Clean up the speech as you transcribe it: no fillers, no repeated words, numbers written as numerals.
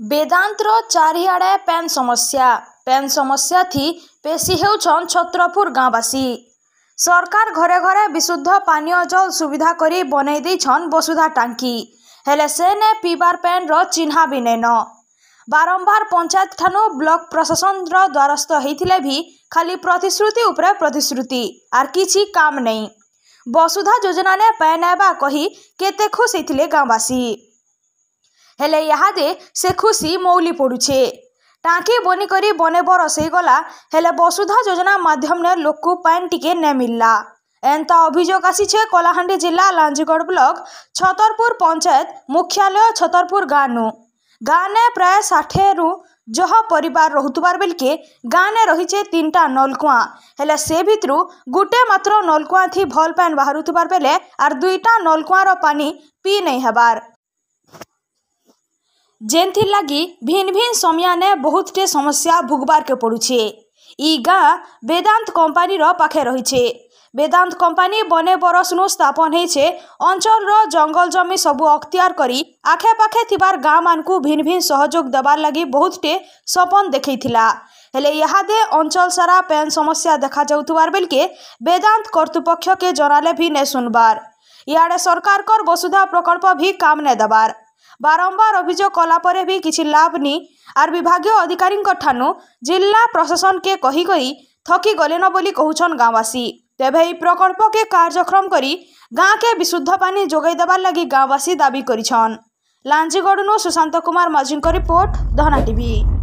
वेदांतर चारिआडे pen समस्या थी पेशी हेउछन छत्रपुर गाँवासी। सरकार घरे घरे विशुद्ध पानीय जल सुविधा करी बनई देछन वसुधा टांकी, हेले सेने पीबार पेन रो चिन्हा भी नैन। बारंबार पंचायत ठानु ब्लॉक प्रशासन रो द्वारस्थ होइथिले भी खाली प्रतिश्रुति उपरे प्रतिश्रुति आर किछि काम नहीं। वसुधा योजना ने पेन आबा कही केते खुश होइथिले गाँवासी, हेले यादे से खुशी मौली पड़ुछे। टांकी बनी करी बने बरस गला हेले वसुधा योजना माध्यम ने लोक को पानी टिके न मिलला। एंता अभियोग आसीछे कलाहांडी जिला लांजीगढ़ ब्लॉक छतरपुर पंचायत मुख्यालय छतरपुर गाँव ने प्राय 60 रु जह परिवार रहुतबार बेलके गाँव ने रहीचे 3टा नलकुआ, हेले से भितरु गुटे मात्र नलकुआ थी भल पानी बाहरुतबार बेले आर 2टा नलकुआर पानी पी नहीं हेबार, जेनथि लगी भिन्न भिन्न समय ने बहुत टे समस्या भुगबार के पड़ुछे। ई गाँ वेदांत कंपनी रो पाखे रहीछे। वेदांत कंपनी बने बरसनु स्थापन होइछे। अंचल रो जंगल जमी सबु अख्तियार करी आखे पाखे थिबार गाँ मानकु भिन्न भिन्न सहयोग देबार लगी बहुत टे सपन देखैथिला, हेले यादे अंचल सारा पेन समस्या देखा जाउतबार बेलके वेदांत कर्तृपक्ष के जनाले भी ने सुनबार। इयाडे सरकार कर वसुधा प्रकल्प भी काम ने दबार। बारंबार अभियोग कला परे भी किछि लाभ नी आर विभागीय अधिकारी ठानु जिला प्रशासन के कही कही थकी गलेन बोली कहउछन गाँवासी। तेबे ई प्रकल्प के कार्यक्रम करी गाँ के विशुद्ध पानी जोगाई देबार लगी गाँवासी दाबी करिछन। लांजीगढ़ सुशांत कुमार माझी रिपोर्ट, दहना टीवी।